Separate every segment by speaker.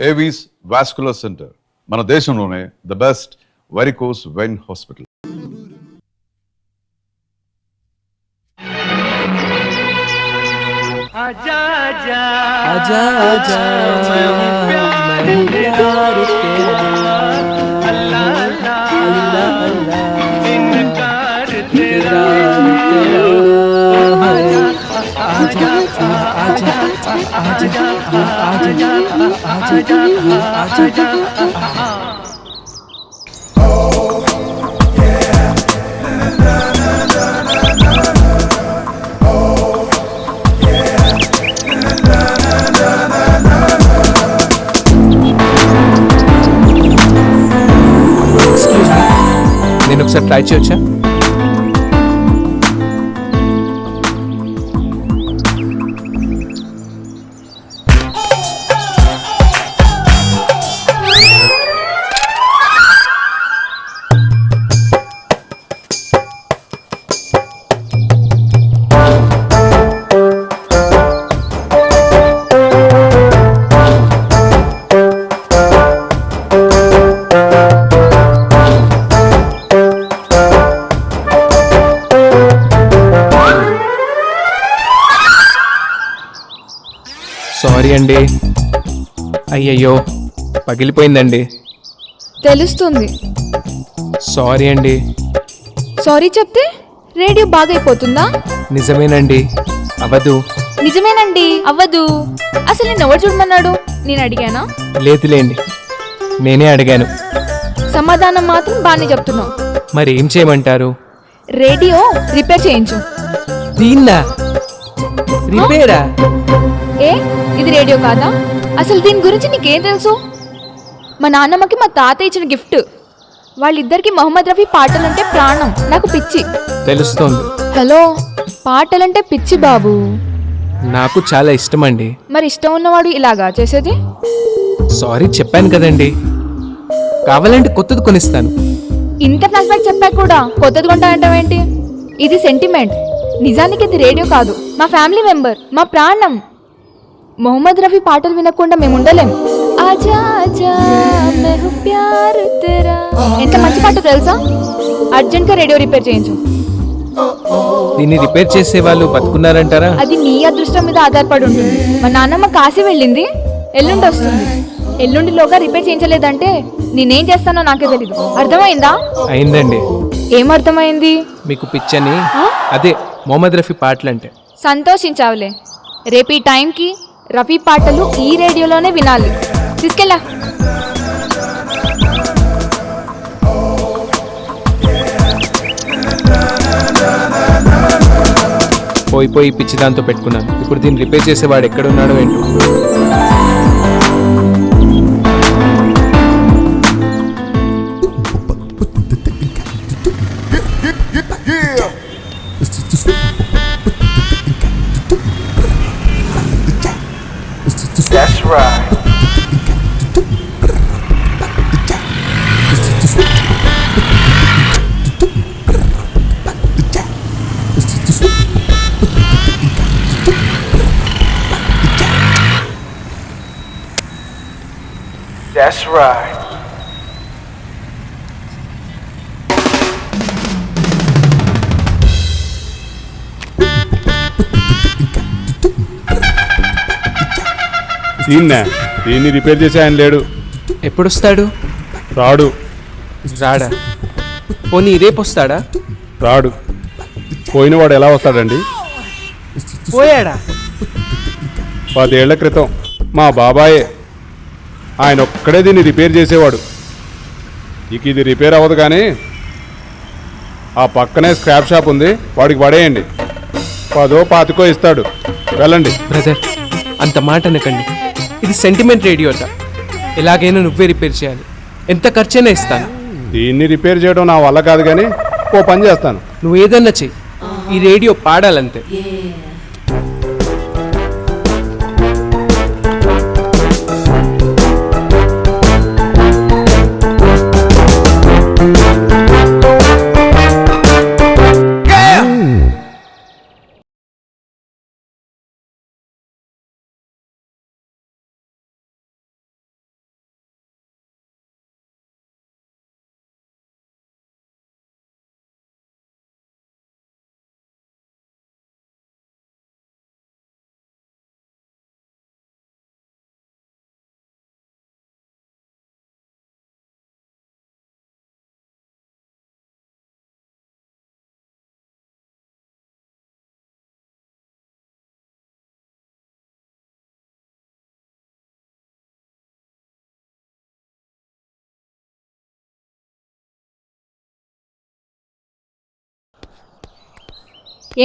Speaker 1: Avis vascular centre మన దేశంలోనే the best varicose vein hospital.
Speaker 2: आजा आजा आजा आजा मैं प्यार तेरा अल्लाह अल्लाह अल्लाह अल्लाह इनकार तेरा आजा आजा आजा आजा आजा आजा आजा
Speaker 3: నేను ఒకసారి ట్రై చేయొచ్చా? సారీ అండి, అయ్యయ్యో పగిలిపోయిందండి.
Speaker 4: తెలుస్తుంది.
Speaker 3: సారీ అండి.
Speaker 4: సారీ చెప్తే రేడియో బాగైపోతుందా?
Speaker 3: నిజమేనండి, అవ్వదు.
Speaker 4: నిజమేనండి, అవ్వదు. అసలు నేను ఎవరు చూడమన్నాడు? నేను అడిగానా?
Speaker 3: లేదులేండి, నేనే అడిగాను.
Speaker 4: సమాధానం మాత్రం బాగానే చెప్తున్నావు.
Speaker 3: మరి ఏం చేయమంటారు?
Speaker 4: రేడియో రిపేర్ చేయించు.
Speaker 3: దీన్నా రిపేరా?
Speaker 4: ఏ ఇది రేడియో కాదా? అసలు దీని గురించి నీకేం తెలుసు? మా నాన్నమ్మకి మా తాత ఇచ్చిన గిఫ్ట్. వాళ్ళిద్దరికి మొహమ్మద్ రఫీ పాటలంటే ప్రాణం. నాకు పిచ్చి.
Speaker 3: తెలుస్తోంది.
Speaker 4: హలో, పాటలంటే పిచ్చి బాబు.
Speaker 3: నాకు చాలా ఇష్టం అండి.
Speaker 4: మరి ఇష్టం ఉన్నవాడు ఇలాగా చేసేది?
Speaker 3: సారీ చెప్పాను కదండి, కావాలంటే కొత్తది కొనిస్తాను.
Speaker 4: ఇంత ఫ్లాష్ బ్యాక్ చెప్పా కూడా కొత్తది కొంటానంటావేంటి? ఇది సెంటిమెంట్. నిజానికి ఇది రేడియో కాదు, మా ఫ్యామిలీ మెంబర్, మా ప్రాణం. మొహమ్మద్ రఫీ పాటలు వినకుండా మేము ఉండలేం. ఆజా ఆజా मैं हूं प्यार तेरा. ఎంత మంచి పాట తెలుసా? అర్జెంట్ గా రేడియో రిపేర్ చేయించు.
Speaker 3: దీన్ని రిపేర్ చేసే వాళ్ళు బతుకున్నారంటారా?
Speaker 4: అది నీ అదృష్టం మీద ఆధారపడి ఉంటుంది. మా నాన్నమ్మ కాశీ వెళ్ళింది, ఎల్లుండి వస్తుంది. ఎల్లుండిలోగా రిపేర్ చేయించలేదంటే నేనేం చేస్తానో నాకే తెలీదు. అర్థమైందా?
Speaker 3: అయిందండి.
Speaker 4: ఏం అర్థమైంది?
Speaker 3: మీకు పిచ్చని, అదే మొహమ్మద్ రఫీ పాటలంటే.
Speaker 4: సంతోషించావులే. రేపు ఈ టైంకి రఫీ పాటలు ఈ రేడియోలోనే వినాలి. తీసుకెళ్ళా.
Speaker 3: పోయి పిచ్చి దాంతో పెట్టుకున్నాను. ఇప్పుడు దీన్ని రిపేర్ చేసేవాడు ఎక్కడున్నాడో ఏంటో.
Speaker 2: That's right. That's right.
Speaker 5: దీన్ని రిపేర్ చేసి ఆయన లేడు.
Speaker 3: ఎప్పుడొస్తాడు?
Speaker 5: రాడు.
Speaker 3: రాడా? పోనీ రేపు వస్తాడా?
Speaker 5: రాడు. పోయినవాడు ఎలా వస్తాడండి?
Speaker 3: పోయాడా?
Speaker 5: 10 ఏళ్ల క్రితం మా బాబాయే, ఆయన ఒక్కడే దీన్ని రిపేర్ చేసేవాడు. ఇక ఇది రిపేర్ అవ్వదు, కానీ ఆ పక్కనే స్క్రాప్ షాప్ ఉంది, వాడికి పడేయండి. 10 25 ఇస్తాడు. వెళ్ళండి.
Speaker 3: బ్రదర్, అంత మాట అనకండి. ఇది సెంటిమెంట్ రేడియోట. ఎలాగైనా నువ్వే రిపేర్ చేయాలి. ఎంత ఖర్చైనా ఇస్తాను.
Speaker 5: దీన్ని రిపేర్ చేయడం నా వల్ల కాదు, కానీ ఓ పని చేస్తాను.
Speaker 3: నువ్వు ఏదన్నా చెయ్యి, ఈ రేడియో పాడాలంతే.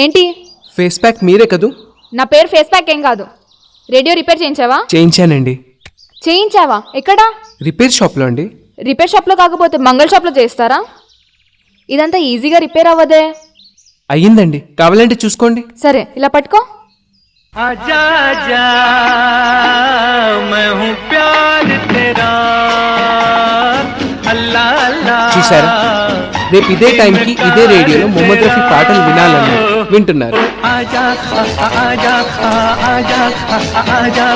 Speaker 4: ఏంటి?
Speaker 3: ఫేస్ ప్యాక్ మీరే కదూ?
Speaker 4: నా పేరు ఫేస్ ప్యాక్ ఏం కాదు. రేడియో రిపేర్ చేయించావా?
Speaker 3: చేయించానండి.
Speaker 4: చేయించావా? ఎక్కడా?
Speaker 3: రిపేర్ షాప్లో అండి.
Speaker 4: రిపేర్ షాప్లో కాకపోతే మంగళ షాప్లో చేస్తారా? ఇదంతా ఈజీగా రిపేర్ అవ్వదే.
Speaker 3: అయ్యిందండి, కావాలంటే చూసుకోండి.
Speaker 4: సరే, ఇలా పట్టుకో.
Speaker 2: आजा आजा मैं हूँ प्यार तेरा अल्लाह अल्लाह
Speaker 3: చూసారా, రేపు ఇదే టైంకి ఇదే రేడియోలో మొహమ్మద్ రఫీ పాటలు వినాలన్నారు, వింటున్నారు.
Speaker 2: आजा आजा आजा आजा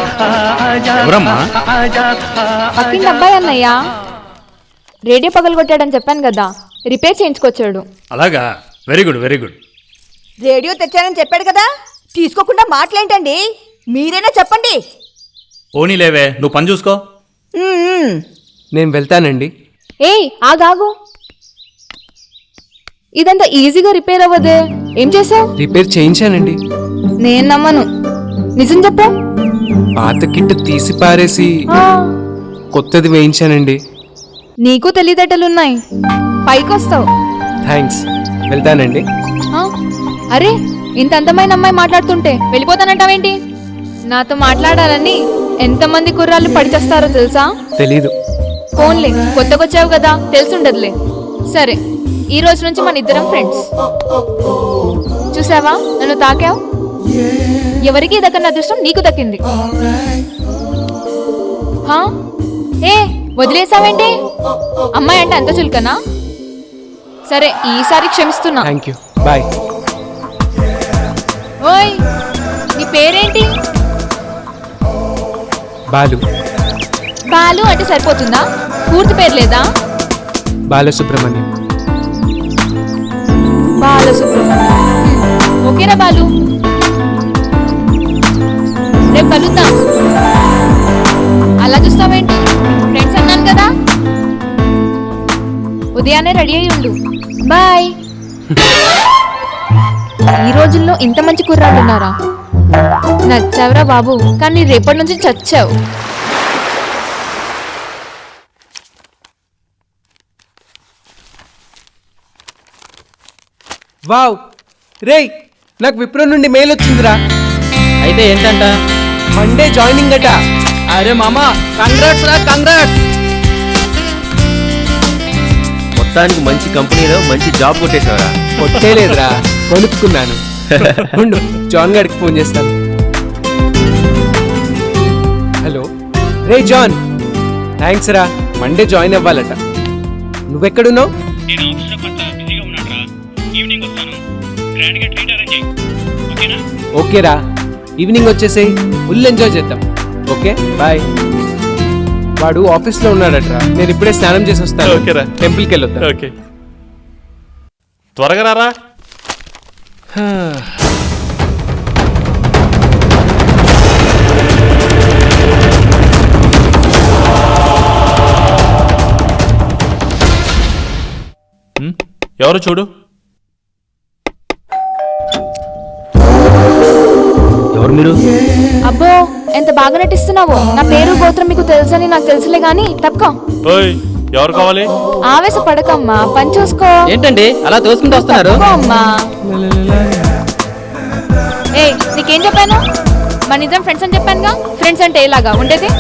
Speaker 2: आजा
Speaker 5: ఎవరమ్మా?
Speaker 2: आजा
Speaker 4: పక్కింటి అబ్బాయి అన్నయ్య రేడియో పగలగొట్టాడని చెప్పాను కదా, రిపేర్ చేయించుకొచ్చాడు.
Speaker 6: అలాగా, very good very good.
Speaker 7: Radio తెచ్చానని చెప్పాడు కదా, తీసుకోకుండా మాటలేంటండి, మీరైనా చెప్పండి.
Speaker 6: పోనీలేవే, నువ్వు పని చూసుకో.
Speaker 3: నేను వెళ్తానండి.
Speaker 4: ఏయ్ ఆగాగు, ఇదంతా ఈజీగా రిపేర్ అవ్వదే. ఏం చేసావు?
Speaker 3: రిపేర్ చేయించానండి.
Speaker 4: నేను నమ్మను, నిజం చెప్పు.
Speaker 3: పాత కిట్ తీసి పారేసి కొత్తది వేయించానండి.
Speaker 4: నీకు తెలివితేటలున్నాయి, పైకొస్తావు.
Speaker 3: థ్యాంక్స్, వెళ్తానండి.
Speaker 4: అరే, ఇంత అందమైన అమ్మాయి మాట్లాడుతుంటే వెళ్ళిపోతానంటావేంటి? నాతో మాట్లాడాలని ఎంతమంది కుర్రాళ్ళు పడిచేస్తారో తెలుసా?
Speaker 3: తెలీదు.
Speaker 4: ఫోన్లే, కొత్తకొచ్చావు కదా, తెలుసుండదులే. సరే, ఈ రోజు నుంచి మన ఇద్దరం ఫ్రెండ్స్. చూసావా, నన్ను తాకావు. ఎవరికి దక్కని అదృష్టం నీకు దక్కింది. ఏ వదిలేసావేంటి? అమ్మాయి అంటే అంత చులకనా? సరే, ఈసారి క్షమిస్తున్నా.
Speaker 3: Thank you, bye.
Speaker 4: ఓయ్, నీ పేరేంటి?
Speaker 3: బాలు.
Speaker 4: బాలు అంటే సరిపోతుందా? పూర్తి పేరు లేదా?
Speaker 3: బాలసుబ్రహ్మణ్యం.
Speaker 4: బాలసుబ్రహ్మణ్యం. ఓకేనా బాలు? రేపు కలుద్దాం. అలా చూస్తావేంటి? ఫ్రెండ్స్ అన్నాను కదా. ఉదయాన్నే రెడీ అయి ఉండు. బాయ్. ఈ రోజుల్లో ఇంత మంచి కుర్రాళ్ళు ఉన్నారా? నచ్చావురా బాబు, కానీ రేపటి నుంచి చచ్చావు.
Speaker 3: వావ్, రేయ్, నాకు విప్రో నుండి మెయిల్ వచ్చిందిరా.
Speaker 8: అయితే ఏంటంట?
Speaker 3: మండే జాయినింగ్ అట.
Speaker 8: అరే మామా, కంగ్రాట్స్ రా, కంగ్రాట్స్.
Speaker 9: మొత్తానికి మంచి కంపెనీలో మంచి జాబ్ కొట్టేశావరా?
Speaker 3: కొట్టేలేదురా, కొనుక్కున్నాను. ఉండు, జాన్ గారికి ఫోన్ చేస్తాను. హలో, రే జాన్, థ్యాంక్స్ రా, మండే జాయిన్ అవ్వాలట. నువ్వెక్కడున్నావు? ఓకేరా, ఈవినింగ్ వచ్చేసేయ్, ఫుల్ ఎంజాయ్ చేద్దాం. Okay, bye. వాడు ఆఫీస్లో ఉన్నాడట్రా, నేను ఇప్పుడే స్నానం చేసి వస్తాను.
Speaker 6: ఓకేరా.
Speaker 3: టెంపుల్కి వెళ్ళొద్దాం.
Speaker 6: ఓకే, త్వరగా రారా. ఎవరు చూడు.
Speaker 9: ఎవరు మీరు?
Speaker 4: అబ్బో, ఎంత బాగా నటిస్తున్నావో. నా పేరు గోత్రం మీకు తెలుసని నాకు తెలుసులే గాని తప్పుకో.
Speaker 6: ఓయ్, ఎవరు కావాలి?
Speaker 4: ఆవేశపడకమ్మా, పని చూసుకో.
Speaker 8: ఏంటండి అలా తోసుకుంటూ వస్తున్నారు?
Speaker 4: తప్పుకో అమ్మా. ఏయ్, నీకేం చెప్పాను? మన ఇద్దరం ఫ్రెండ్స్ అని చెప్పానుగా. ఫ్రెండ్స్ అంటే ఇలాగా ఉండేది.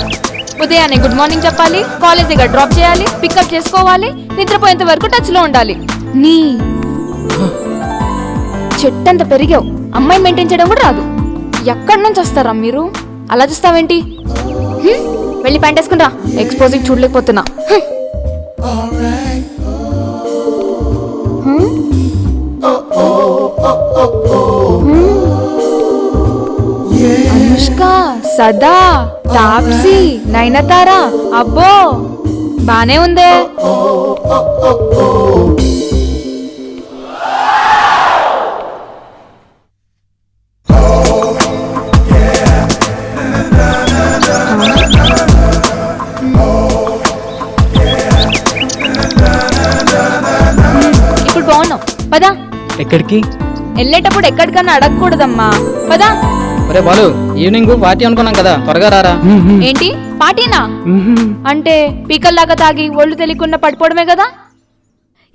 Speaker 4: ఉదయాన్నే గుడ్ మార్నింగ్ చెప్పాలి, కాలేజ్ దగ్గర డ్రాప్ చేయాలి, పికప్ చేసుకోవాలి, నిద్రపోయేంత వరకు టచ్ లో ఉండాలి. నీ చెట్టంత పెరిగావు, అమ్మాయి మెయింటైన్ చేయడం కూడా రాదు. ఎక్కడి నుంచి వస్తారా మీరు? అలా చూస్తావేంటి? వెళ్ళి ప్యాంట్ వేసుకుంటా, ఎక్స్పోజింగ్ చూడలేకపోతున్నా. అనుష్క, సదా, తాప్సీ, నయనతార. అబ్బో, బానే ఉందే. ఇప్పుడు బాగున్నావు, పదా.
Speaker 3: ఎక్కడికి?
Speaker 4: వెళ్ళేటప్పుడు ఎక్కడికన్నా అడగకూడదమ్మా, పదా.
Speaker 8: ఒరే బాలు, ఈవినింగ్ పార్టీ అనుకున్నాం కదా, త్వరగా రారా.
Speaker 4: ఏంటి పార్టీనా? అంటే పీకల్లాగా తాగి ఒళ్ళు తెలియకుండా పడిపోవడమే కదా.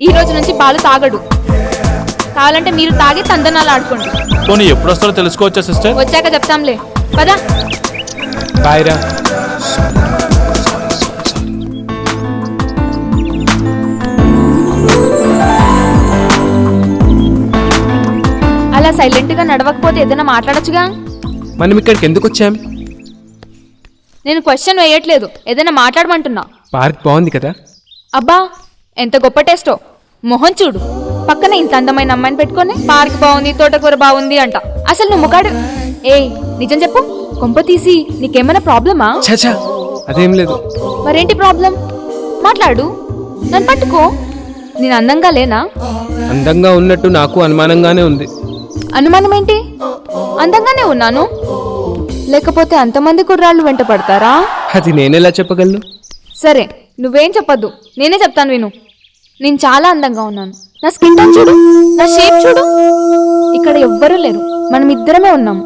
Speaker 4: ఈ రోజు నుంచి బాలు తాగడు. కావాలంటే మీరు తాగి తందనాలు ఆడుకోండి.
Speaker 6: పోనీ ఎప్పుడు వస్తారో తెలుసుకోవచ్చా సిస్టర్?
Speaker 4: వచ్చాక చెప్తాంలే పదా.
Speaker 3: బాయ్ రా.
Speaker 4: అలా సైలెంట్ గా నడవకపోతే ఏదైనా మాట్లాడొచ్చుగా.
Speaker 3: మనం ఇక్కడికి ఎందుకు వచ్చాం?
Speaker 4: నేను క్వశ్చన్ వేయట్లేదు, ఏదైనా మాట్లాడమంటున్నా.
Speaker 3: పార్క్ బాగుంది కదా.
Speaker 4: అబ్బా ఎంత గొప్ప టేస్టో. మొహం చూడు, పక్కన ఇంత అందమైన అమ్మాయిని పెట్టుకొని పార్క్ బాగుంది, తోటకూర బాగుంది అంట. అసలు నువ్వు ముఖాడు. ఏయ్ నిజం చెప్పు, కొంప తీసి నీకేమైనా ప్రాబ్లమా?
Speaker 3: చచా అదేం లేదు.
Speaker 4: మరేంటి ప్రాబ్లం? మాట్లాడు, నన్ను పట్టుకో. నేను అందంగా లేనా?
Speaker 3: అందంగా ఉన్నట్టు నాకు అనుమానంగానే ఉంది.
Speaker 4: అనుమానం ఏంటి? అందంగానే ఉన్నాను. లేకపోతే అంతమంది కుర్రాళ్ళు వెంట పడతారా?
Speaker 3: అది నేనెలా చెప్పగలను?
Speaker 4: సరే నువ్వేం చెప్పొద్దు, నేనే చెప్తాను విను. నేను చాలా అందంగా ఉన్నాను. నా స్కిన్ టోన్ చూడు, నా షేప్ చూడు. ఇక్కడ ఎవ్వరూ లేరు, మనం ఇద్దరమే ఉన్నాము.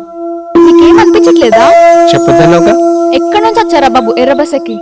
Speaker 4: నీకేం అనిపించట్లేదా?
Speaker 3: చెప్పొద్దన్నావుగా.
Speaker 4: ఎక్కడి నుంచి వచ్చారా బాబు ఎర్ర బస్ ఎక్కి?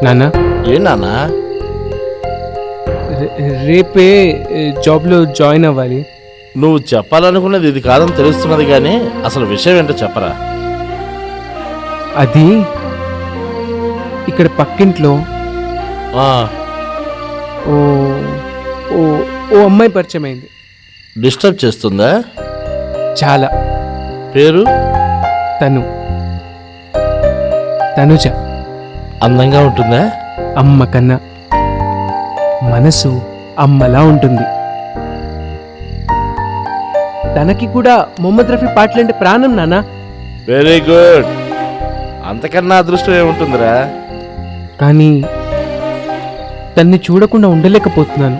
Speaker 3: నాన్న
Speaker 9: ఏ నాన్నా?
Speaker 3: రేపే జాబ్లో జాయిన్ అవ్వాలి.
Speaker 9: నువ్వు చెప్పాలనుకున్నది ఇది కాదని తెలుస్తున్నది కానీ అసలు విషయం ఏంటో చెప్పరా.
Speaker 3: అది ఇక్కడ పక్కింట్లో
Speaker 9: ఆ,
Speaker 3: ఓ ఓ ఓ అమ్మాయి పరిచయం అయింది.
Speaker 9: డిస్టర్బ్ చేస్తుందా?
Speaker 3: చాలా.
Speaker 9: పేరు?
Speaker 3: తనుజ.
Speaker 9: అందంగా ఉంటుందా?
Speaker 3: అమ్మ కన్నా మనసు అమ్మలా ఉంటుంది. తనకి కూడా మొహమ్మద్ రఫీ పాటలంటే ప్రాణం నాన్న.
Speaker 9: Very good. అంతకన్నా అదృష్టం ఏముంటుందిరా.
Speaker 3: కానీ తన్ని చూడకుండా ఉండలేకపోతున్నాను.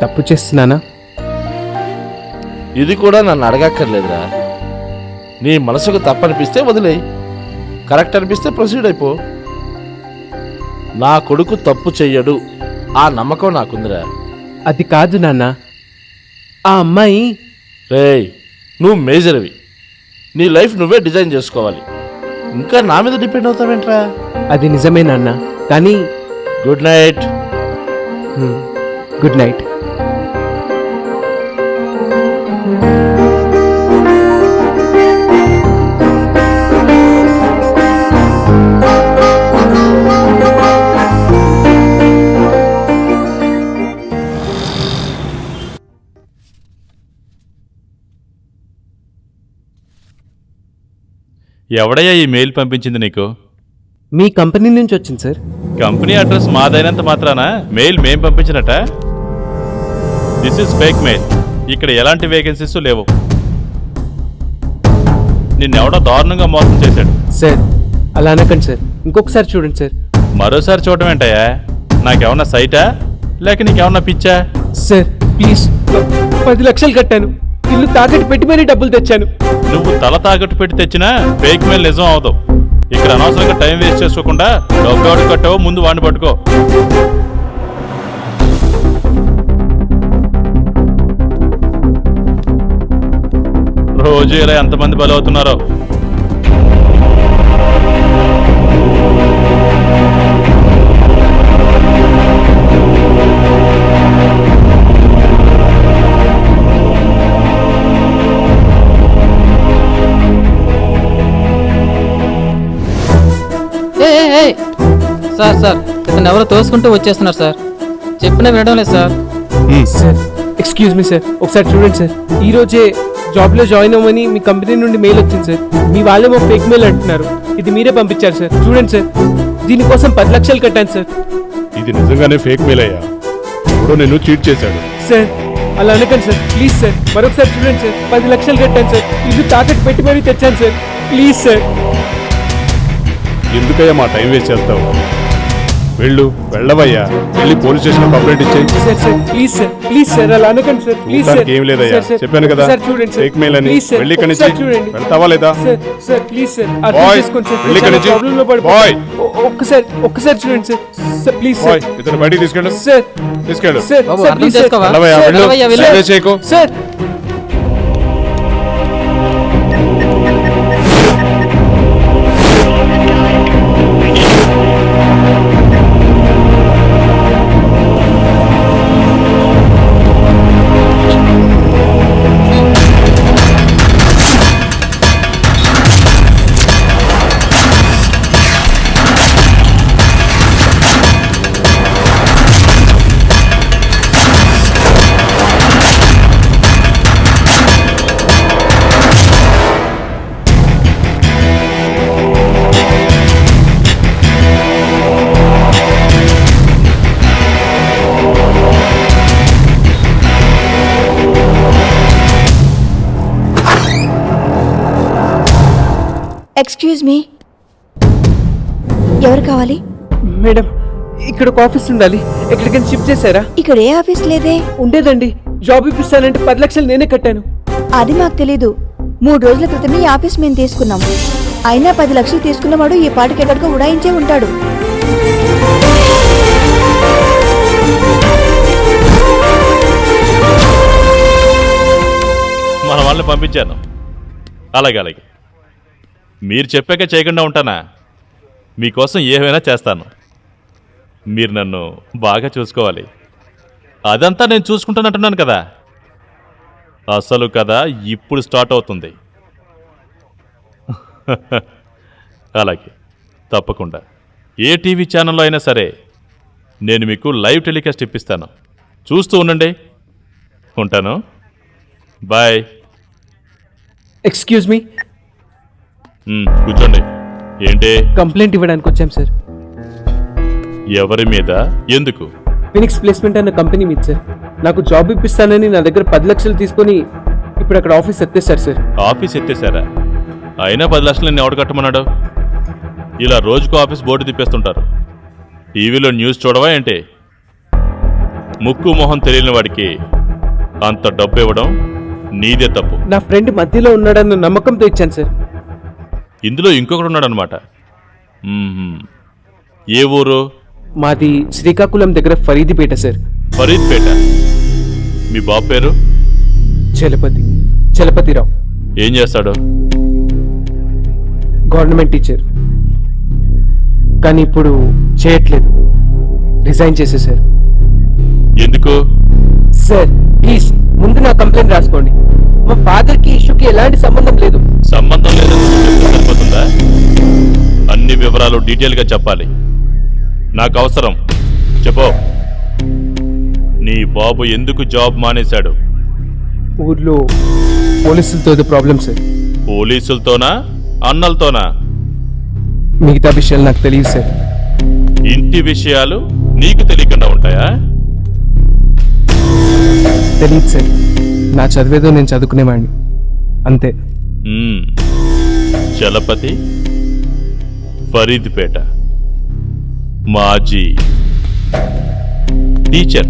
Speaker 3: తప్పు చేస్తున్నానా?
Speaker 9: ఇది కూడా నన్ను అడగక్కర్లేదురా. నీ మనసుకు తప్పనిపిస్తే వదిలేయి, కరెక్ట్ అనిపిస్తే ప్రొసీడ్ అయిపో. నా కొడుకు తప్పు చెయ్యడు, ఆ నమ్మకం నాకుందిరా.
Speaker 3: అది కాదు నాన్న, ఆ అమ్మాయి.
Speaker 9: రేయ్, నువ్వు మేజర్వి, నీ లైఫ్ నువ్వే డిజైన్ చేసుకోవాలి. ఇంకా నా మీద డిపెండ్ అవుతావేంట్రా?
Speaker 3: అది నిజమే నాన్న, కానీ
Speaker 9: గుడ్ నైట్.
Speaker 3: Good night.
Speaker 6: ఎవడయ్యా ఈ మెయిల్ పంపించింది నీకు?
Speaker 3: మీ కంపెనీ నుంచి వచ్చింది సార్.
Speaker 6: కంపెనీ అడ్రస్ మాదైనంత మాత్రాన మెయిల్ మేం పంపించినట? This is fake mail. ఇక్కడ ఎలాంటి వేకెన్సీస్ లేవు. నిన్నెవడో దారుణంగా మోసం చేశాడు.
Speaker 3: సార్ అలా అనకండి సార్, ఇంకొకసారి చూడండి సార్.
Speaker 6: మరోసారి చూడటం ఏంటయ్యా? నాకేమన్నా సైటా లేక నీకేమన్నా పిచ్చా?
Speaker 3: సార్ ప్లీజ్, 10 లక్షలు కట్టాను, ఇల్లు తాకట్టు పెట్టి మరీ డబ్బులు తెచ్చాను.
Speaker 6: నువ్వు తల తాకట్టు పెట్టి తెచ్చినా ఫేక్ మెయిల్ నిజం అవదు. ఇక్కడ అనవసరంగా టైం వేస్ట్ చేసుకోకుండా డబ్బు ఎవడు కట్టావో ముందు వాడిని పట్టుకో. రోజు ఇలా ఎంతమంది బలవుతున్నారో.
Speaker 8: సార్ ఇతను ఎవరో తోసుకుంటూ వచ్చేస్తున్నారు సార్. చెప్పినా వినడం లేదు sir.
Speaker 3: Sir excuse me sir, ఒకసారి చూడండి సార్. ఈ రోజే జాబ్లో జాయిన్ అవ్వమని మీ కంపెనీ నుండి మెయిల్ వచ్చింది సార్. మీ వాళ్ళేమో ఫేక్ మెయిల్ అంటున్నారు. ఇది మీరే పంపించారు సార్. చూడండి సార్, దీనికోసం 10 లక్షలు కట్టాను సార్.
Speaker 5: ఇది నిజంగానే ఫేక్ మెయిల్ అయ్యా. ఎవడో నిన్ను చీట్ చేశాడు.
Speaker 3: సార్ అలా అనకండి సార్, ప్లీజ్ సార్. మరొకసారి చూడండి సార్, 10 లక్షలు కట్టాను సార్. ఇల్లు తాకట్టు పెట్టి మరీ తెచ్చాను సార్. Please sir.
Speaker 5: ఎందుకయ్యా మా టైం వేస్ట్ చేస్తావు? వెళ్ళవయ్యా, వెళ్ళి పోలీస్ స్టేషన్ కంప్లైంట్ ఇచ్చేయి.
Speaker 3: Sir sir please sir, please sir అలా అనకండి సార్. Please sir.
Speaker 5: చూడడానికి ఏం లేదయ్యా,
Speaker 3: సార్, సార్,
Speaker 5: చెప్పాను కదా
Speaker 3: సార్ చూడండి సార్.
Speaker 5: ఫేక్ మెయిల్ అని.
Speaker 3: ప్లీజ్ సార్,
Speaker 5: వెళ్ళి ఇక్కడి నుంచి
Speaker 3: ఒకసారి చూడండి.
Speaker 5: వెళ్తావా లేదా?
Speaker 3: సార్ సార్ ప్లీజ్ సార్, అర్థం
Speaker 5: బాయ్,
Speaker 3: చేసుకోండి సార్.
Speaker 5: వెళ్ళి ఇక్కడి నుంచి.
Speaker 3: ప్రాబ్లంలో
Speaker 5: బాయ్.
Speaker 3: ఒక్కసారి చూడండి సార్. Sir please sir.
Speaker 5: ఇతను బయటికి తీసుకెళ్ళు.
Speaker 3: సార్
Speaker 5: తీసుకెళ్ళు.
Speaker 3: సార్
Speaker 8: బాబు,
Speaker 3: సార్
Speaker 8: అర్థం
Speaker 3: ప్లీజ్ సార్.
Speaker 8: చేసుకోవా?
Speaker 5: వెళ్ళవయ్యా, వెళ్ళు.
Speaker 8: వెళ్ళవయ్యా, వెళ్ళు.
Speaker 5: సర్వే చేయకు.
Speaker 3: సార్
Speaker 7: ఎక్స్క్యూజ్ మీ, ఎవరు కావాలి?
Speaker 3: మేడం, ఇక్కడ ఒక ఆఫీస్ ఉండాలి. ఎక్కడికైనా షిఫ్ట్ చేశారా?
Speaker 7: ఇక్కడ ఏ ఆఫీస్ లేదే.
Speaker 3: ఉండేదండి. జాబ్ ఇప్పిస్తానంటే 10 లక్షలు నేనే కట్టాను.
Speaker 7: అది మాకు తెలీదు. 3 రోజుల క్రితమే ఈ ఆఫీస్ మేము తీసుకున్నాం. అయినా 10 లక్షలు తీసుకున్నవాడు ఈ పాటికి ఎక్కడికో ఉడాయించే ఉంటాడు.
Speaker 6: మన వాళ్ళని పంపించాను. అలాగే మీరు చెప్పాక చేయకుండా ఉంటానా? మీకోసం ఏమైనా చేస్తాను. మీరు నన్ను బాగా చూసుకోవాలి. అదంతా నేను చూసుకుంటానంటున్నాను కదా. అసలు కదా ఇప్పుడు స్టార్ట్ అవుతుంది. అలాగే, తప్పకుండా. ఏ టీవీ ఛానల్లో అయినా సరే నేను మీకు లైవ్ టెలికాస్ట్ ఇప్పిస్తాను. చూస్తూ ఉండండి. ఉంటాను. బాయ్.
Speaker 3: ఎక్స్క్యూజ్ మీ,
Speaker 6: కూర్చోండి. ఏంటి?
Speaker 3: కంప్లైంట్ ఇవ్వడానికి వచ్చాం సార్.
Speaker 6: ఎవరి మీద? ఎందుకు?
Speaker 3: ఫినిక్స్ ప్లేస్మెంట్ అన్న కంపెనీ మీద సార్. నాకు జాబ్ ఇప్పిస్తానని నా దగ్గర 10 లక్షలు తీసుకొని ఇప్పుడు అక్కడ ఆఫీస్ ఎత్తేసారు సార్.
Speaker 6: ఆఫీస్ ఎత్తేసారా? అయినా 10 లక్షలు నేను ఎవడు కట్టమన్నాడు? ఇలా రోజుకు ఆఫీస్ బోర్డు తిప్పేస్తుంటారు. టీవీలో న్యూస్ చూడవా ఏంటి? ముక్కు మొహం తెలియని వాడికి అంత డబ్బు ఇవ్వడం నీదే తప్పు.
Speaker 3: నా ఫ్రెండ్ మధ్యలో ఉన్నాడన్న నమ్మకంతో ఇచ్చాను సార్.
Speaker 6: ఇందులో ఇంకొకడు ఉన్నాడనమాట. ఏ ఊరు?
Speaker 3: మాది శ్రీకాకుళం దగ్గర ఫరీదిపేట సార్.
Speaker 6: ఫరీద్పేట. మీ బాబు పేరు?
Speaker 3: చలపతిరావు.
Speaker 6: ఏం చేస్తాడు?
Speaker 3: Government teacher. కానీ ఇప్పుడు చేయట్లేదు, రిజైన్ చేసేసారు.
Speaker 6: ఎందుకు?
Speaker 3: సార్ ప్లీజ్ ముందు నా కంప్లైంట్ రాసుకోండి. మా ఫాదర్ కి ఇష్యూకి ఎలాంటి సంబంధం లేదు.
Speaker 6: సంబంధం లేదని చెప్తే సరిపోతుందా? అన్ని వివరాలు డీటెయిల్గా చెప్పాలి. నాకు అవసరం. చెప్పు. నీ బాబు ఎందుకు జాబ్ మానేశాడు?
Speaker 3: ఊర్లో పోలీసులతో ఏదో ప్రాబ్లం సార్.
Speaker 6: పోలీసులతోనా అన్నలతోనా?
Speaker 3: మిగతా విషయాలు నాకు తెలియదు సార్.
Speaker 6: ఇంటి విషయాలు నీకు తెలియకుండా ఉంటాయా?
Speaker 3: తెలియదు సార్. నా చదివేదో నేను చదువుకునేవాడిని అంతే.
Speaker 6: చలపతి, ఫరీద్పేట, మాజీ టీచర్.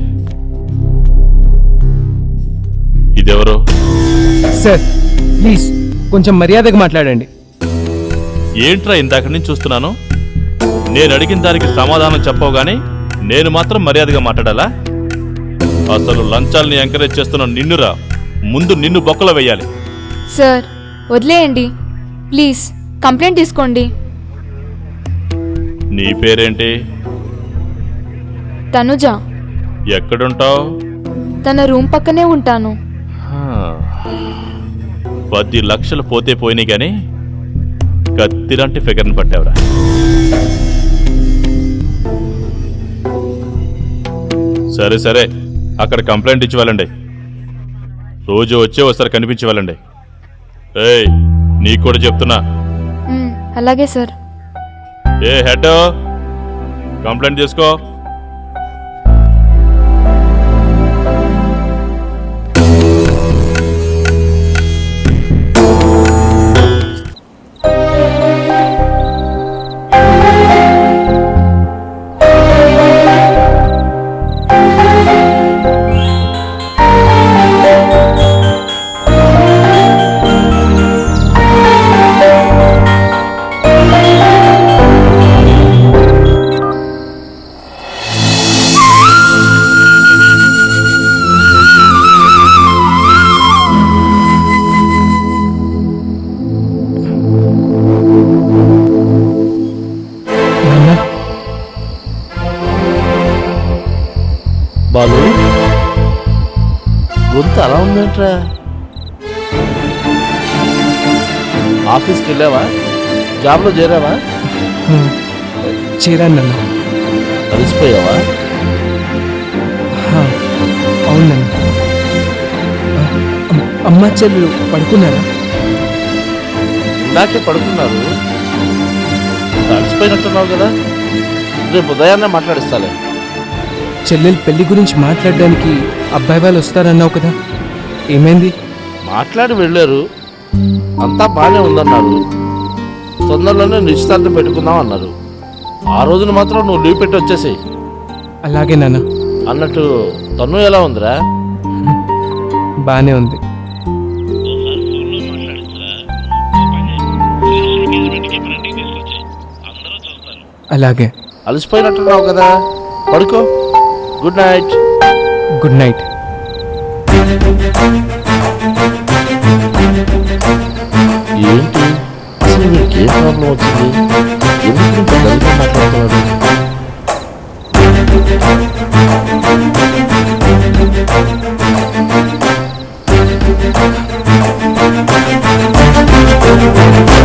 Speaker 6: ఇదెవరో?
Speaker 3: సార్ ప్లీజ్ కొంచెం మర్యాదగా మాట్లాడండి.
Speaker 6: ఏంట్రా ఇందాక నుంచి చూస్తున్నాను? నేను అడిగిన దానికి సమాధానం చెప్పవు గానీ నేను మాత్రం మర్యాదగా మాట్లాడాలా? అసలు లంచాల్ని ఎంకరేజ్ చేస్తున్న నిన్నురా, ముందు నిన్ను బొక్కలో వెయ్యాలి.
Speaker 4: సార్ వదిలేయండి ప్లీజ్, కంప్లైంట్ తీసుకోండి.
Speaker 6: నీ పేరేంటి?
Speaker 4: తనుజ.
Speaker 6: ఎక్కడుంటావు?
Speaker 4: తన రూమ్ పక్కనే ఉంటాను.
Speaker 6: 10 లక్షలు పోతే పోయినాయి గాని కత్తిలాంటి ఫిగర్ని పట్టావురా. సరే అక్కడ కంప్లైంట్ ఇచ్చి వెళ్ళండి. రోజు వచ్చే ఒకసారి కనిపించి వెళ్ళండి. ఏయ్ నీకు కూడా చెప్తున్నా.
Speaker 4: అలాగే సార్.
Speaker 6: ఏ హెడ్ కంప్లైంట్ చేసుకో.
Speaker 9: బాలు గొంతు అలా ఉందేంట్రా? ఆఫీస్కి వెళ్ళావా? జాబ్లో చేరావా?
Speaker 3: చేరాను నాన్న.
Speaker 9: కలిసిపోయావా?
Speaker 3: అవును నాన్న. అమ్మ చెల్లెలు పడుకున్నారా?
Speaker 9: ఇందాకే పడుకున్నారు. కలిసిపోయినట్టున్నావు కదా, రేపు ఉదయాన్నే మాట్లాడిస్తాలే.
Speaker 3: చెల్లెలు పెళ్లి గురించి మాట్లాడడానికి అబ్బాయి వాళ్ళు వస్తారన్నావు కదా, ఏమైంది?
Speaker 9: మాట్లాడి వెళ్ళారు, అంతా బాగానే ఉందన్నారు. తొందరలోనే నిశ్చితార్థం పెట్టుకుందాం అన్నారు. ఆ రోజున మాత్రం నువ్వు లీవ్ పెట్టి వచ్చేసేయి.
Speaker 3: అలాగే నాన్న.
Speaker 9: అన్నట్టు తను ఎలా ఉందిరా?
Speaker 3: బాగానే ఉంది. అలాగే.
Speaker 9: అలసిపోయినట్టున్నావు కదా, పడుకో. Good night.
Speaker 3: Good night.
Speaker 9: ఏంటి అసలు వీడికి ఏ ప్రాబ్లం వచ్చింది? ఎందుకు ఇంత డల్గా మాట్లాడుతున్నాడు?